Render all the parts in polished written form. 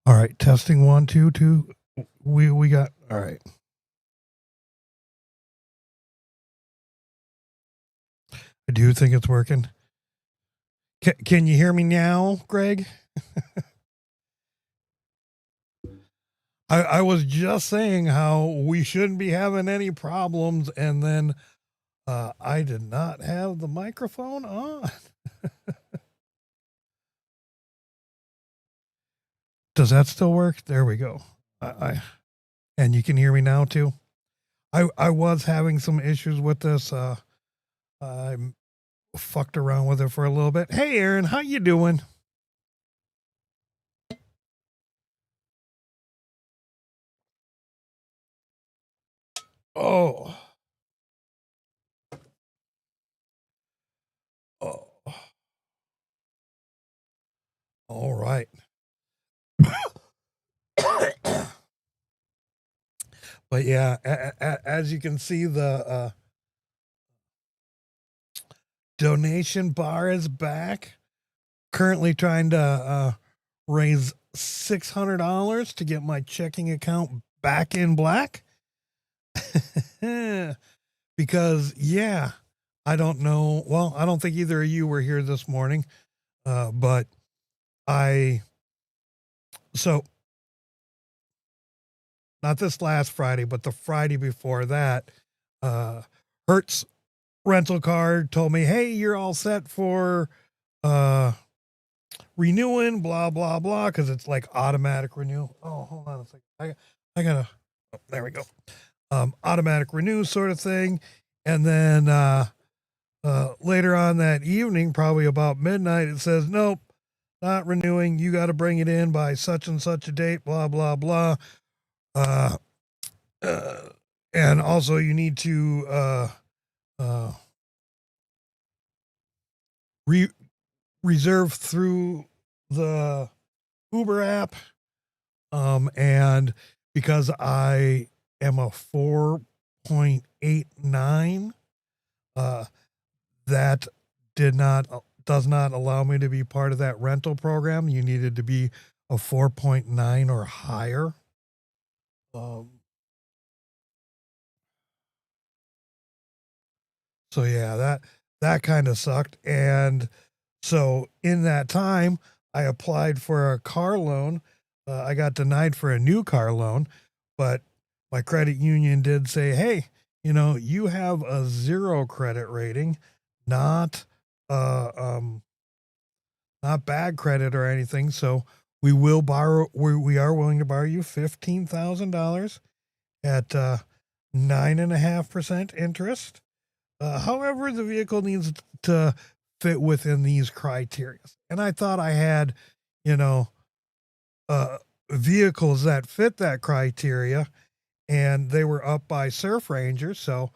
All right, testing 1, 2, 2. We got all right. I do think it's working. Can you hear me now, Greg? I was just saying how we shouldn't be having any problems, and then I did not have the microphone on. Does that still work? There we go. And you can hear me now too. I was having some issues with this. I fucked around with it for a little bit. Hey, Aaron, how you doing? Oh. Oh. All right. But yeah, as you can see, the donation bar is back. Currently trying to raise $600 to get my checking account back in black. Because, yeah, I don't know. Well, I don't think either of you were here this morning, but so not this last Friday, but the Friday before that, Hertz rental car told me, hey, you're all set for renewing, blah, blah, blah, because it's like automatic renew. Oh, hold on a second. I gotta, oh, there we go. Automatic renew sort of thing. And then later on that evening, probably about midnight, it says, nope, not renewing. You got to bring it in by such and such a date, blah, blah, blah. And also you need to reserve through the Uber app. And because I am a 4.89, that does not allow me to be part of that rental program. You needed to be a 4.9 or higher. So yeah, that kind of sucked. And so in that time, I applied for a car loan. I got denied for a new car loan, but my credit union did say, hey, you have a 0 credit rating, not bad credit or anything. So we will borrow. We are willing to borrow you $15,000 at 9.5% interest. However, the vehicle needs to fit within these criteria. And I thought I had, vehicles that fit that criteria, and they were up by Surf Ranger. So,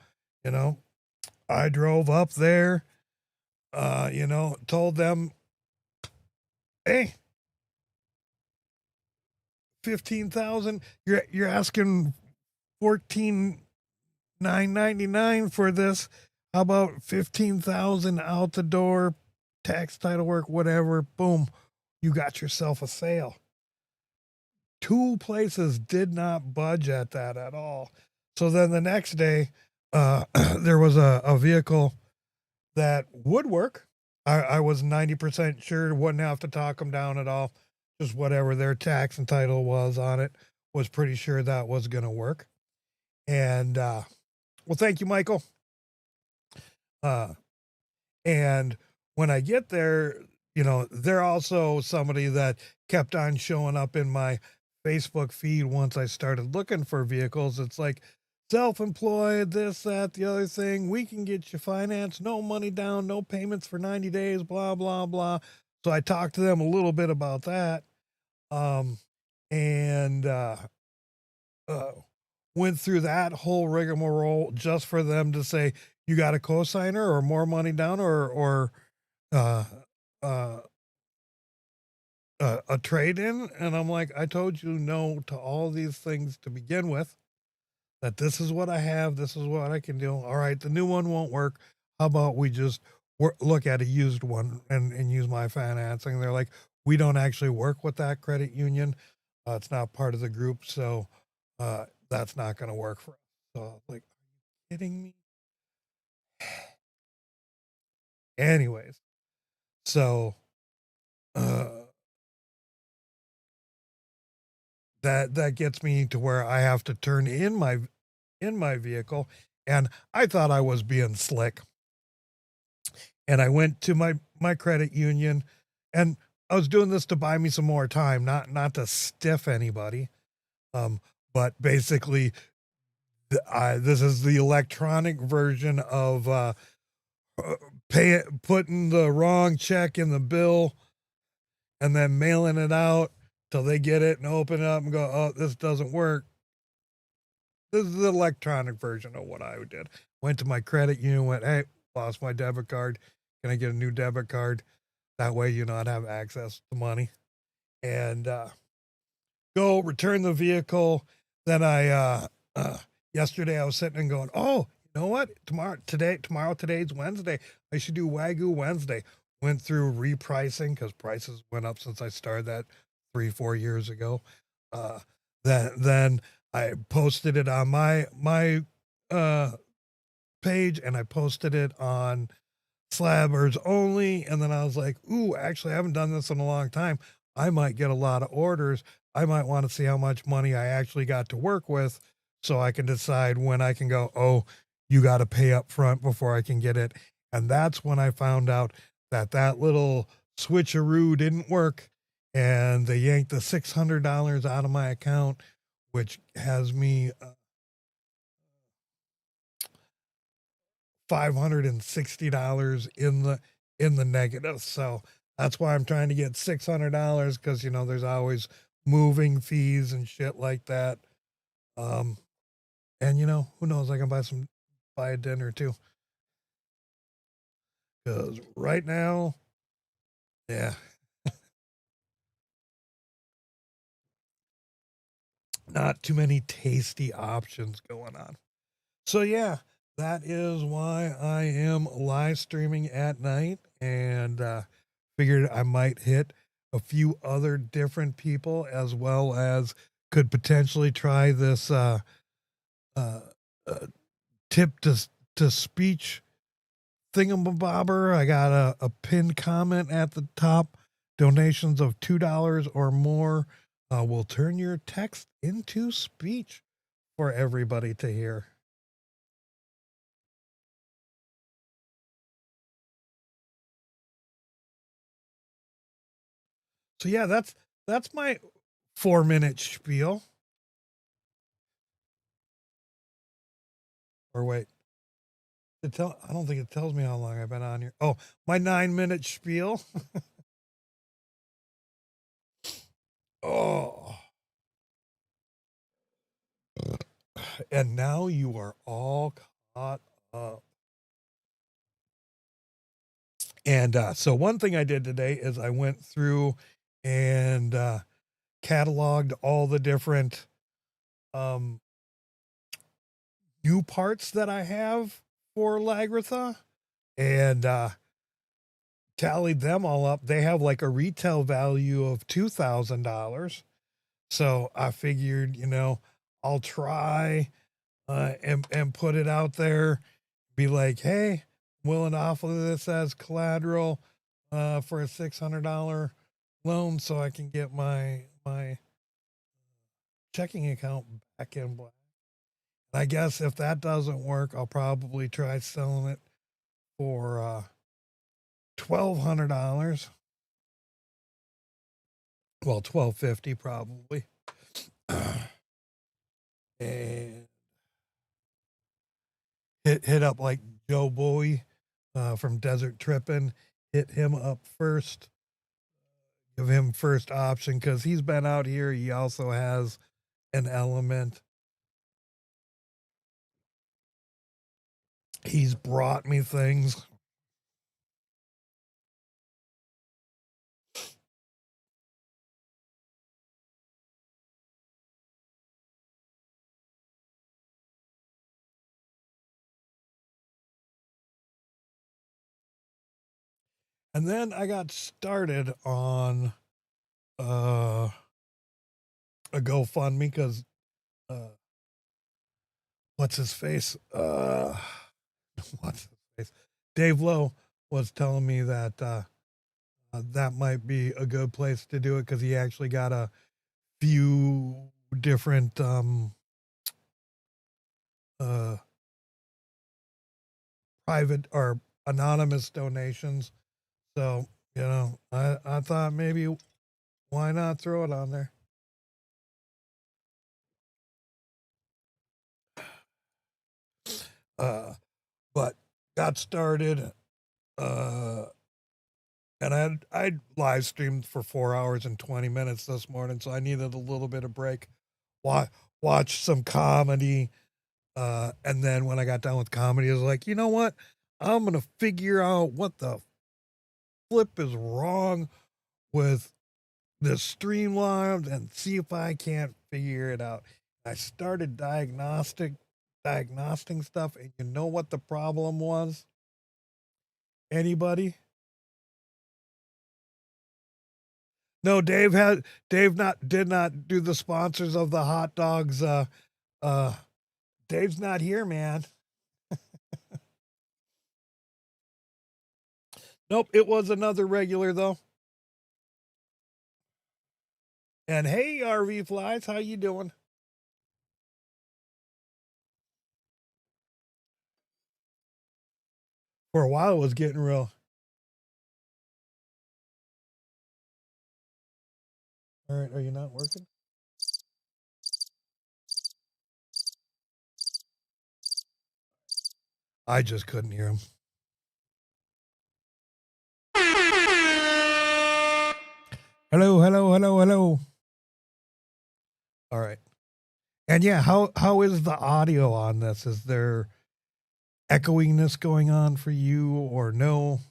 I drove up there, told them, hey, 15,000, you're asking 14,999 for this. How about 15,000 out the door, tax, title work, whatever. Boom, you got yourself a sale. 2 places did not budge at that at all. So then the next day, there was a vehicle that would work. I was 90% sure, wouldn't have to talk them down at all. Just whatever their tax and title was on it, was pretty sure that was going to work. And, well, thank you, Michael. And when I get there, they're also somebody that kept on showing up in my Facebook feed once I started looking for vehicles. It's like self-employed, this, that, the other thing. We can get you finance, no money down, no payments for 90 days, blah, blah, blah. So I talked to them a little bit about that. And went through that whole rigmarole just for them to say, you got a cosigner or more money down or a trade in. And I'm like, I told you no to all these things to begin with, that this is what I have. This is what I can do. All right. The new one won't work. How about we just look at a used one and use my financing? They're like, we don't actually work with that credit union. It's not part of the group, so that's not going to work for us. So, like, are you kidding me? Anyways, so uh, that gets me to where I have to turn in my vehicle, and I thought I was being slick, and I went to my credit union, and I was doing this to buy me some more time, not to stiff anybody, um, but basically, this is the electronic version of putting the wrong check in the bill and then mailing it out till they get it and open it up and go, oh, this doesn't work. This is the electronic version of what I did. Went to my credit union, went, hey, lost my debit card. Can I get a new debit card? That way, I'd have access to money. And go return the vehicle. Then yesterday I was sitting and going, oh, you know what? Today's Wednesday. I should do Wagyu Wednesday. Went through repricing because prices went up since I started that 3-4 years ago. Uh, then I posted it on my uh, page, and I posted it on Slabbers only. And then I was like, ooh, actually, I haven't done this in a long time. I might get a lot of orders. I might want to see how much money I actually got to work with so I can decide when I can go, oh, you got to pay up front before I can get it. And that's when I found out that little switcheroo didn't work. And they yanked the $600 out of my account, which has me $560 in the negative. So that's why I'm trying to get $600 because there's always moving fees and shit like that. Um, and who knows? I can buy a dinner too. Because right now, yeah, not too many tasty options going on. So yeah, that is why I am live streaming at night, and figured I might hit a few other different people, as well as could potentially try this uh, uh, tip to speech thingamabobber. I got a pinned comment at the top. Donations of $2 or more will turn your text into speech for everybody to hear. So yeah, that's my 4-minute spiel. Or wait, I don't think it tells me how long I've been on here. Oh, my 9-minute spiel. Oh, and now you are all caught up. And so one thing I did today is I went through and cataloged all the different um, new parts that I have for Lagritha, and tallied them all up. They have like a retail value of $2,000. So I figured, I'll try and put it out there, be like, hey, I'm willing to offer this as collateral for a $600 loan so I can get my checking account back in black. I guess if that doesn't work, I'll probably try selling it for $1,200. Well, $1,250 probably. And hit up like Joe Bowie from Desert Trippin'. Hit him up first. Give him first option because he's been out here. He also has an element. He's brought me things. And then I got started on a GoFundMe because what's his face? What's his face? Dave Lowe was telling me that that might be a good place to do it because he actually got a few different uh, private or anonymous donations. So, I thought maybe why not throw it on there? But got started, uh, and I'd live streamed for 4 hours and 20 minutes this morning, so I needed a little bit of break. Watch some comedy, and then when I got done with comedy, I was like, you know what? I'm gonna figure out what the flip is wrong with this streamlined and see if I can't figure it out. I started diagnosing stuff, and you know what the problem was? Anybody? No, Dave not did not do the sponsors of the hot dogs. Uh, Dave's not here, man. Nope, it was another regular though. And hey, RV Flies, how you doing? For a while, it was getting real. All right, are you not working? I just couldn't hear him. Hello, hello, hello, hello. All right. And yeah, how is the audio on this? Is there echoingness going on for you or no?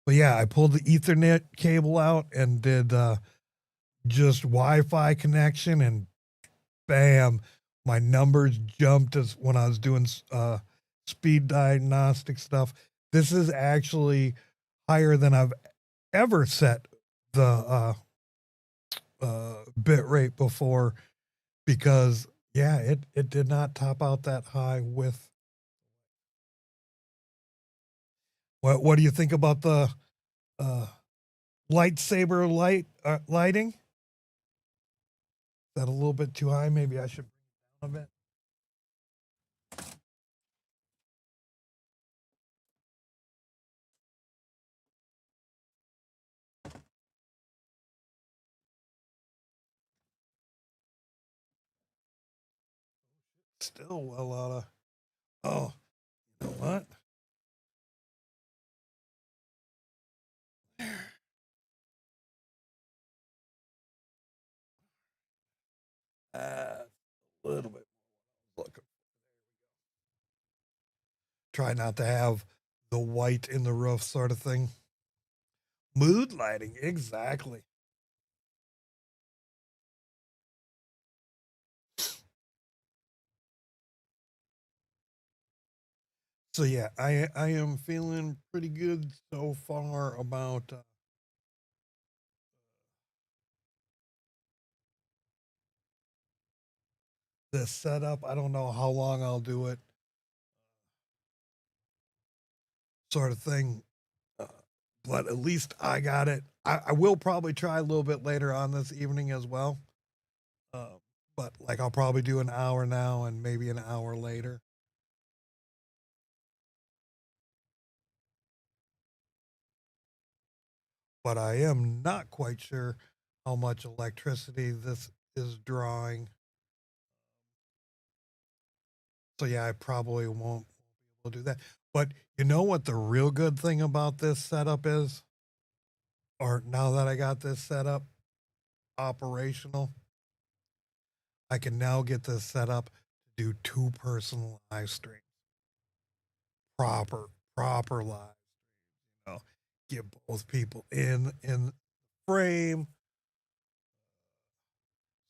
But yeah, I pulled the Ethernet cable out and did just Wi-Fi connection, and bam, my numbers jumped as when I was doing speed diagnostic stuff. This is actually higher than I've ever set the bit rate before because yeah, it did not top out that high with. What do you think about the uh, lightsaber lighting? Is that a little bit too high? Maybe I should bring it down a bit. Still well out of. Oh, you know what? A little bit. Look, try not to have the white in the roof sort of thing. Mood lighting, exactly. So yeah, I am feeling pretty good so far about this setup. I don't know how long I'll do it, sort of thing. Uh, but at least I got it. I will probably try a little bit later on this evening as well. Uh, but like I'll probably do an hour now and maybe an hour later. But I am not quite sure how much electricity this is drawing. So yeah, I probably won't be able to do that. But you know what the real good thing about this setup is? Or now that I got this set up operational, I can now get this set up to do 2 person live streams. Proper, proper live. You know, get both people in frame.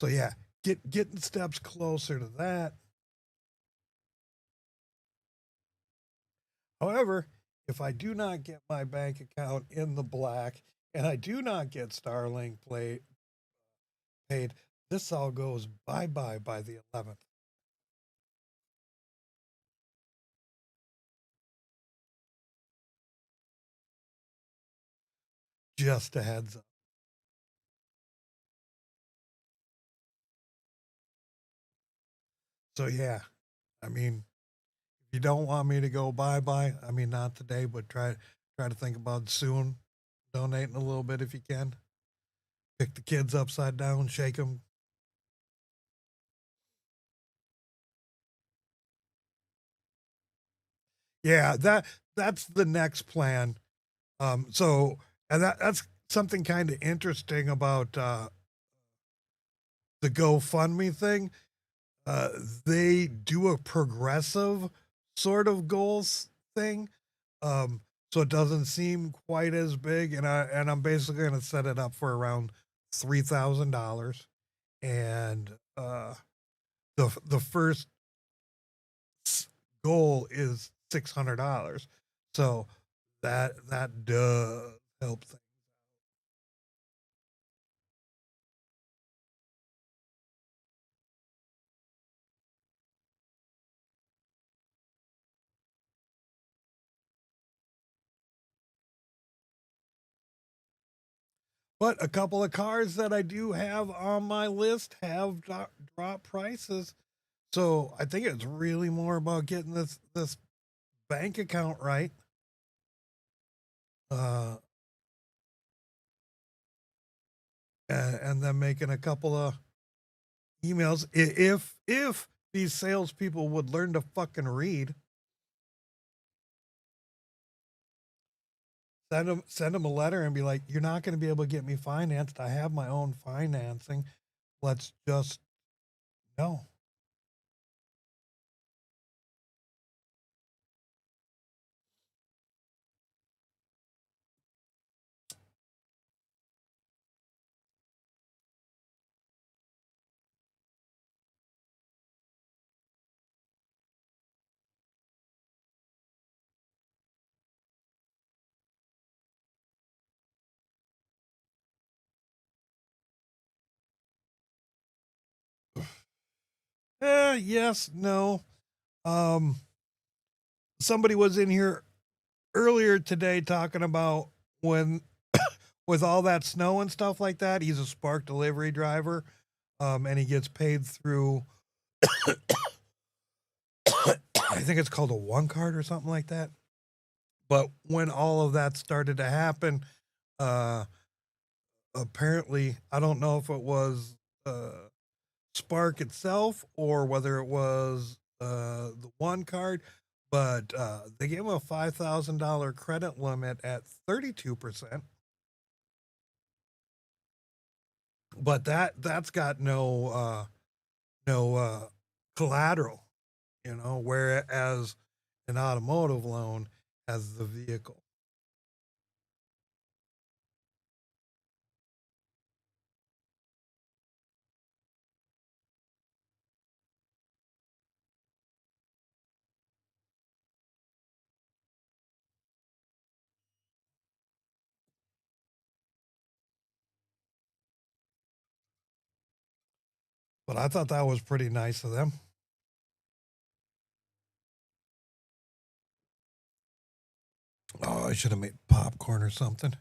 So yeah, getting steps closer to that. However, if I do not get my bank account in the black and I do not get Starlink paid, this all goes bye bye by the 11th. Just a heads up. So yeah, I mean, if you don't want me to go bye bye, I mean not today, but try to think about soon. Donating a little bit if you can. Pick the kids upside down, shake them. Yeah, that's the next plan. So and that's something kind of interesting about the GoFundMe thing. Uh, they do a progressive sort of goals thing. Um, so it doesn't seem quite as big, and I'm basically going to set it up for around $3,000, and the first goal is $600. So that does help things. But a couple of cars that I do have on my list have dropped prices. So I think it's really more about getting this bank account right. Uh, and then making a couple of emails. If these salespeople would learn to fucking read, send them a letter and be like, "You're not going to be able to get me financed. I have my own financing. Let's just no." Yes, no. Um, Somebody was in here earlier today talking about when with all that snow and stuff like that, he's a Spark delivery driver, and he gets paid through I think it's called a one card or something like that. But when all of that started to happen, uh, apparently, I don't know if it was Spark itself or whether it was the one card, but they gave him a $5,000 credit limit at 32%. But that's got no collateral, whereas an automotive loan has the vehicle. But I thought that was pretty nice of them. Oh, I should have made popcorn or something.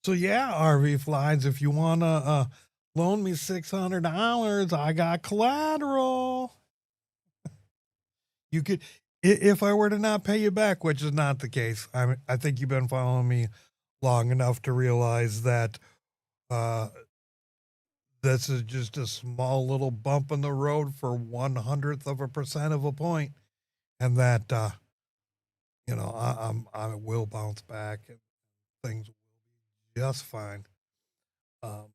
So yeah, RV Flies, if you wanna loan me $600, I got collateral. You could, if I were to not pay you back, which is not the case. I think you've been following me long enough to realize that uh, this is just a small little bump in the road for 1/100% of a point, and that I will bounce back and things will be just fine. Um,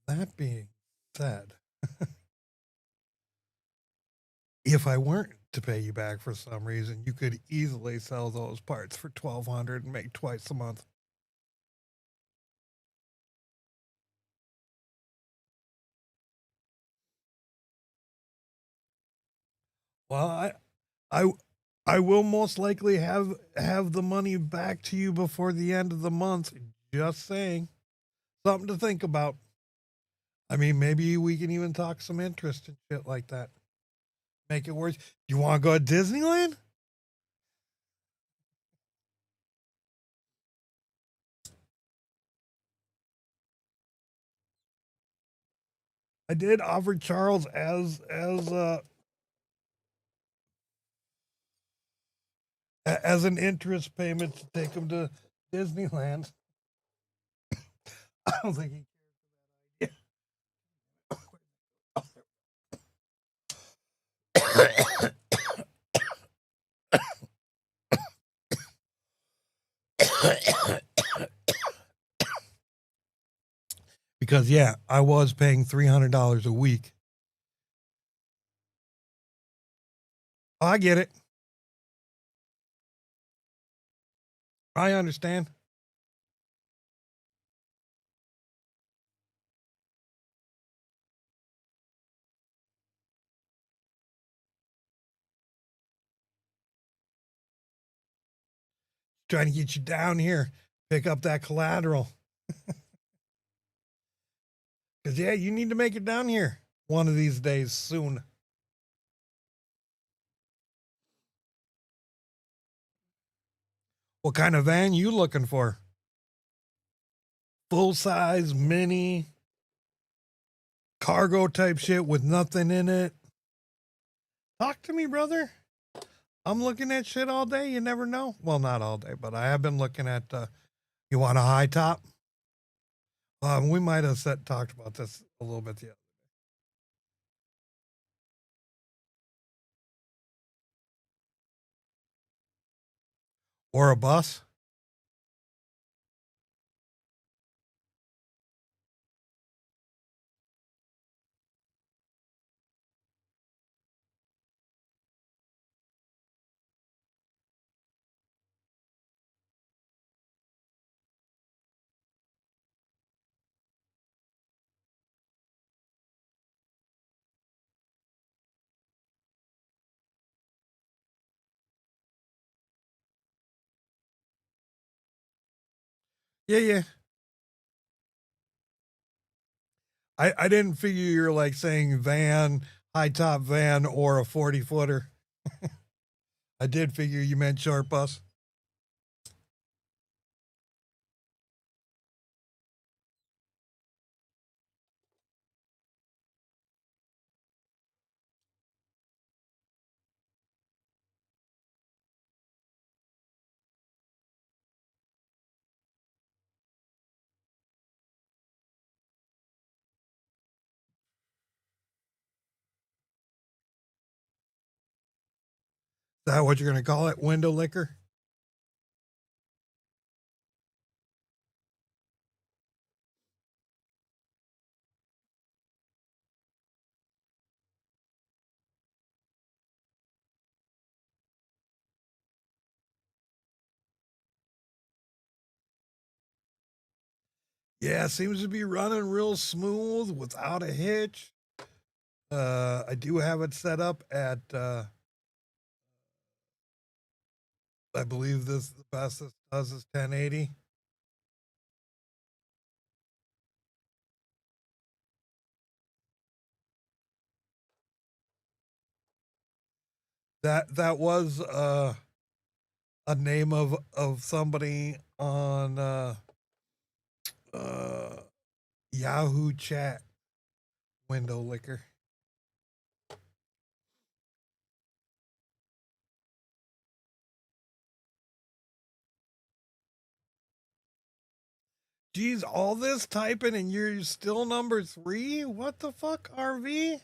that being said, if I weren't to pay you back for some reason, you could easily sell those parts for $1,200 and make twice a month. Well, I, I will most likely have the money back to you before the end of the month. Just saying, something to think about. I mean, maybe we can even talk some interest and shit like that. Make it worse. You want to go to Disneyland? I did offer Charles as an interest payment to take him to Disneyland. I don't think he because yeah, I was paying $300 a week. Oh, I get it. I understand. Trying to get you down here, pick up that collateral. Because yeah, you need to make it down here one of these days soon. What kind of van you looking for? Full size, mini, cargo type shit with nothing in it? Talk to me, brother. I'm looking at shit all day. You never know. Well, not all day, but I have been looking at. You want a high top? We might have talked about this a little bit the other. Or a bus? Yeah, yeah. I didn't figure you're like saying van, high top van, or a 40 footer. I did figure you meant short bus. Is that what you're going to call it? Window liquor? Yeah, seems to be running real smooth without a hitch. I do have it set up at I believe this the best this does is 1080. That was a name of somebody on uh, Yahoo Chat. Window liquor. Geez, all this typing and you're still number 3? What the fuck, RV?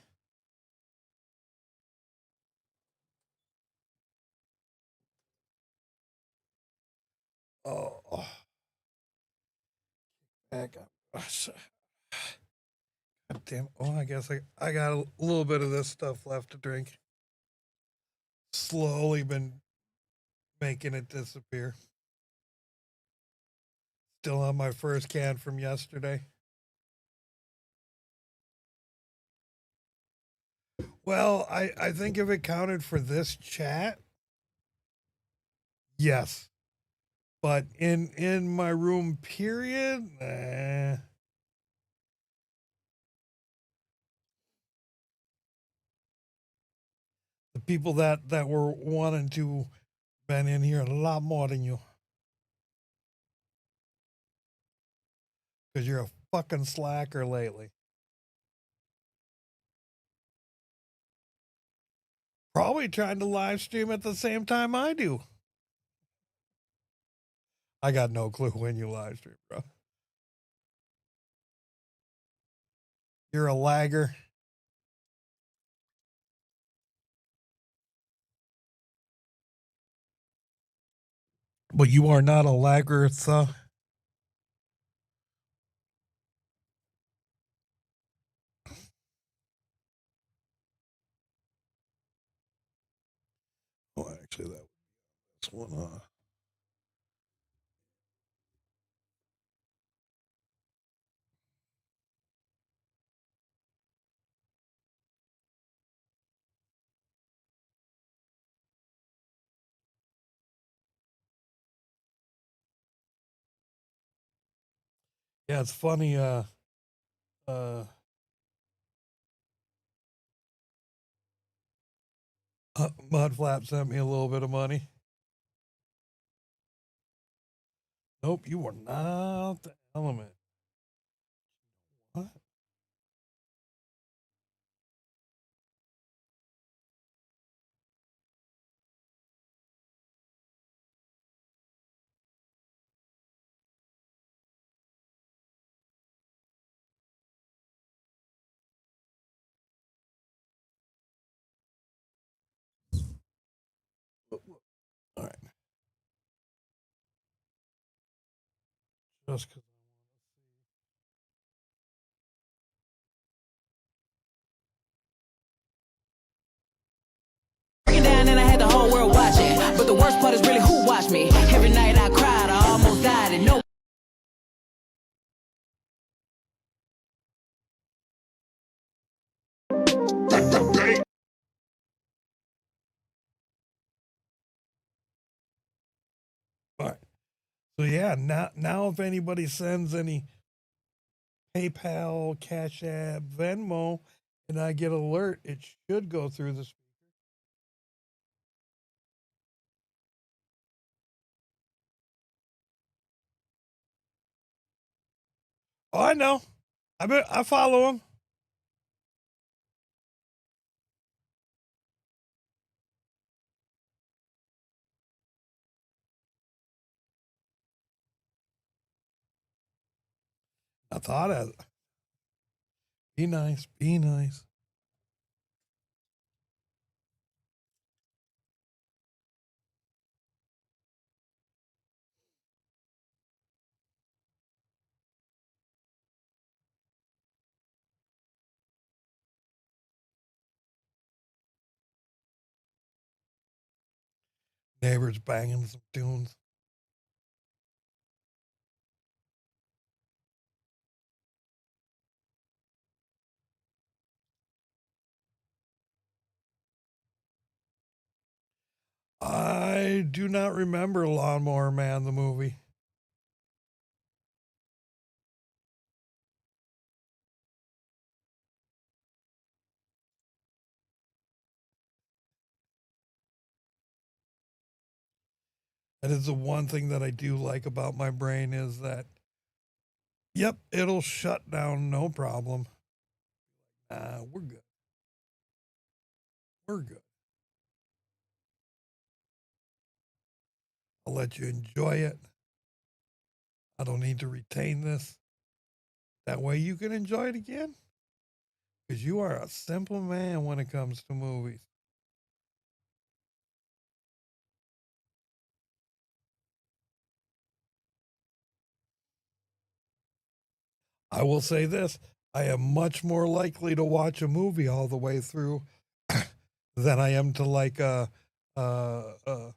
Oh, back up. God damn. Oh, I guess I got a little bit of this stuff left to drink. slowly been making it disappear. Still on my first can from yesterday. Well, I think if it counted for this chat, yes. But in my room period, the people that were wanting to been in here a lot more than you. Because you're a fucking slacker lately. Probably trying to live stream at the same time I do. I got no clue when you live stream, bro. You're a lagger. But you are not a lagger, sir. Oh, actually, that's one. Yeah, it's funny. Mudflap sent me a little bit of money. Nope, you are not the element. What? All right. Just because. Down and I had the whole world watching, but the worst part is really who watched me. Every night I cried, I almost died, and no. All right. So yeah, now if anybody sends any PayPal, Cash App, Venmo, and I get alert, it should go through the speaker. Oh, I know. I follow him. I thought of it. Be nice. Be nice. Neighbors banging some tunes. I do not remember Lawnmower Man, the movie. That is the one thing that I do like about my brain is that, yep, it'll shut down no problem. We're good. We're good. I'll let you enjoy it. I don't need to retain this. That way you can enjoy it again. Because you are a simple man when it comes to movies. I will say this, I am much more likely to watch a movie all the way through than I am to like uh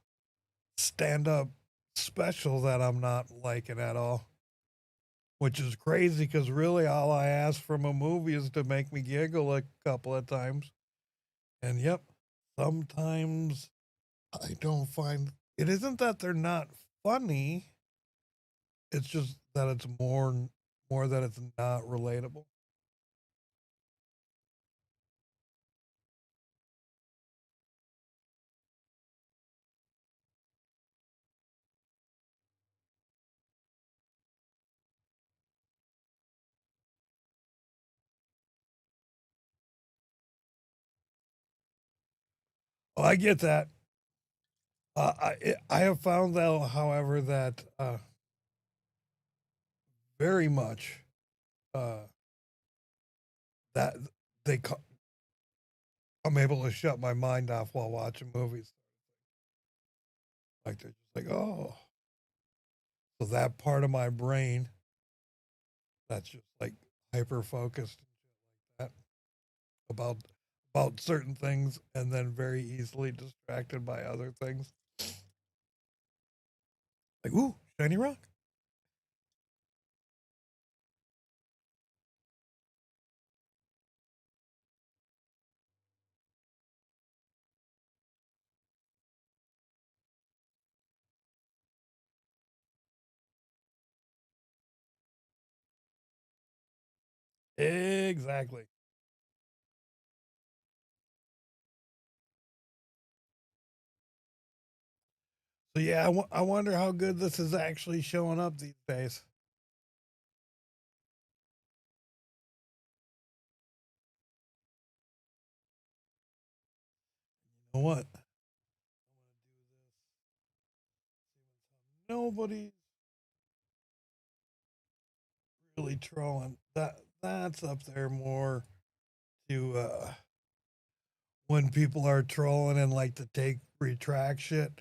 stand up special that I'm not liking at all. Which is crazy because really all I ask from a movie is to make me giggle a couple of times. And yep, sometimes I don't find it isn't that they're not funny. It's just that it's more that it's not relatable. Oh, I get that. I have found though, however, that very much uh, that they I'm able to shut my mind off while watching movies. Like they're just like, oh, so that part of my brain that's just like hyper focused and shit like that about certain things, and then very easily distracted by other things. Like, ooh, shiny rock. Exactly. So yeah, I wonder how good this is actually showing up these days. You know what? Nobody's really trolling. That's up there more to when people are trolling and like to take retract shit.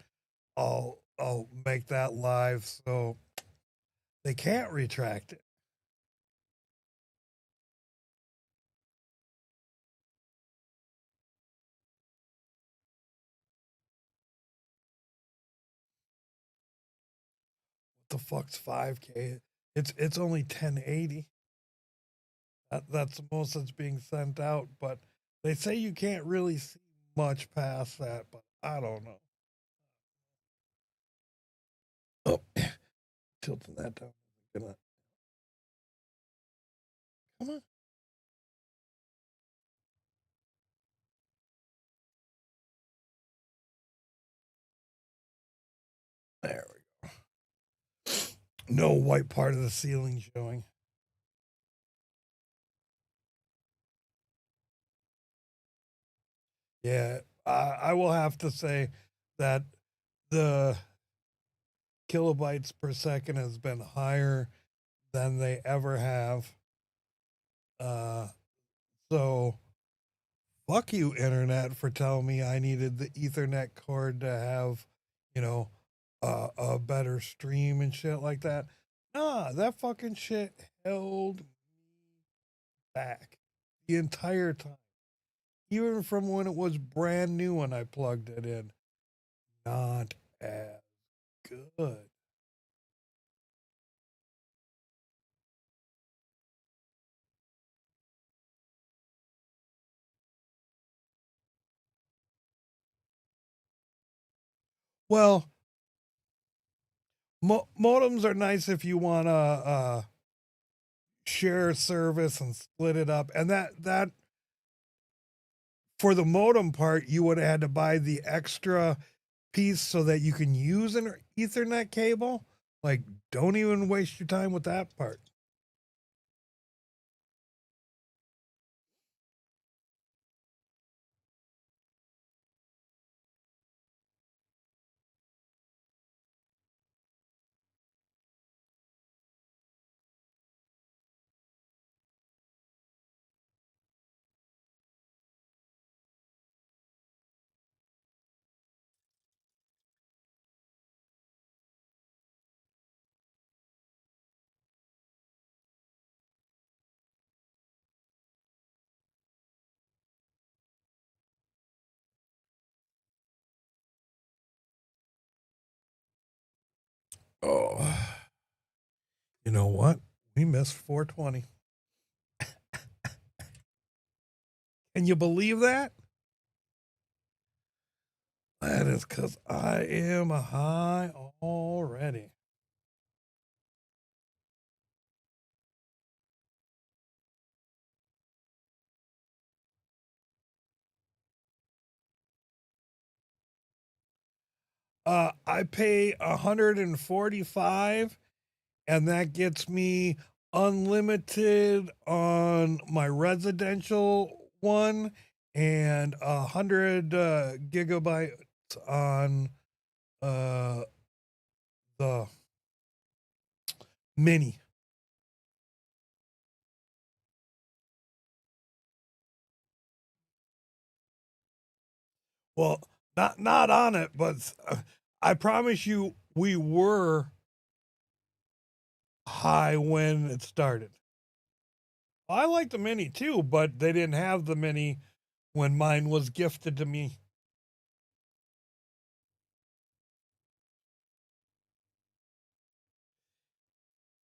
I'll make that live so they can't retract it. What the fuck's 5K? It's only 1080. That's the most that's being sent out, but they say you can't really see much past that, but I don't know. Oh, tilting that down. Come on. There we go. No white part of the ceiling showing. Yeah, I will have to say that the kilobytes per second has been higher than they ever have. Uh, so fuck you, internet, for telling me I needed the Ethernet cord to have, you know, a better stream and shit like that. Nah, that fucking shit held me back the entire time. Even from when it was brand new when I plugged it in. Not as good. Well, modems are nice if you want to share a service and split it up. And that for the modem part, you would have had to buy the extra piece so that you can use an Ethernet cable. Like, don't even waste your time with that part. Oh, you know what? We missed 420. Can you believe that? That is because I am high already. I pay 145, and that gets me unlimited on my residential one and 100 gigabytes on the mini. Well, not on it, but I promise you, we were high when it started. I like the mini too, but they didn't have the mini when mine was gifted to me.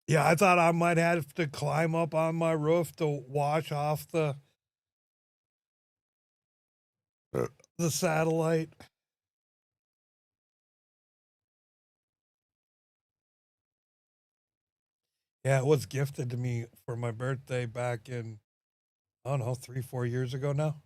Yeah, I thought I might have to climb up on my roof to wash off the satellite. Yeah, it was gifted to me for my birthday back in, I don't know, 3, 4 years ago now.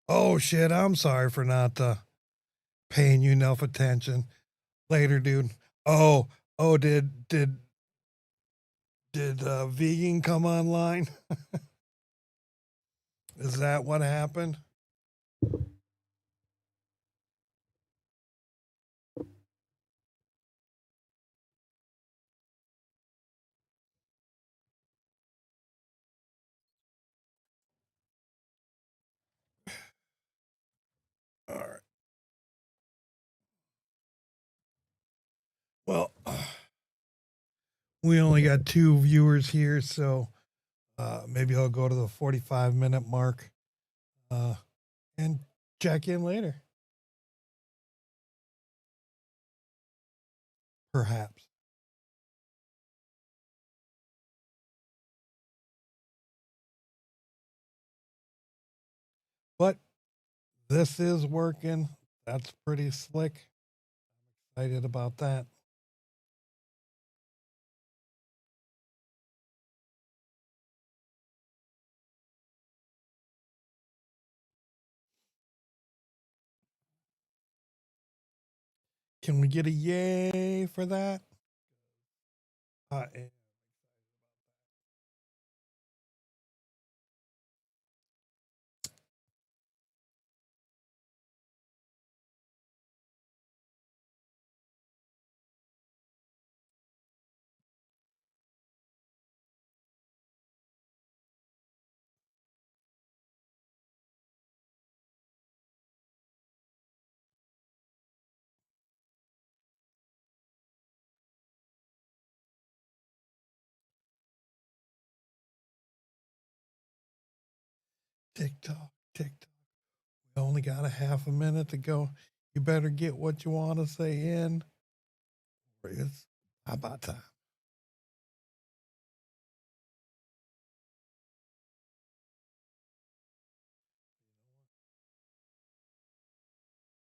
Oh shit, I'm sorry for not paying you enough attention. Later, dude. Oh, did vegan come online? Is that what happened? All right. Well, we only got 2 viewers here, so maybe I'll go to the 45-minute mark and check in later. Perhaps. But this is working. That's pretty slick. I'm excited about that. Can we get a yay for that? TikTok. We only got a half a minute to go. You better get what you want to say in, or it's about time.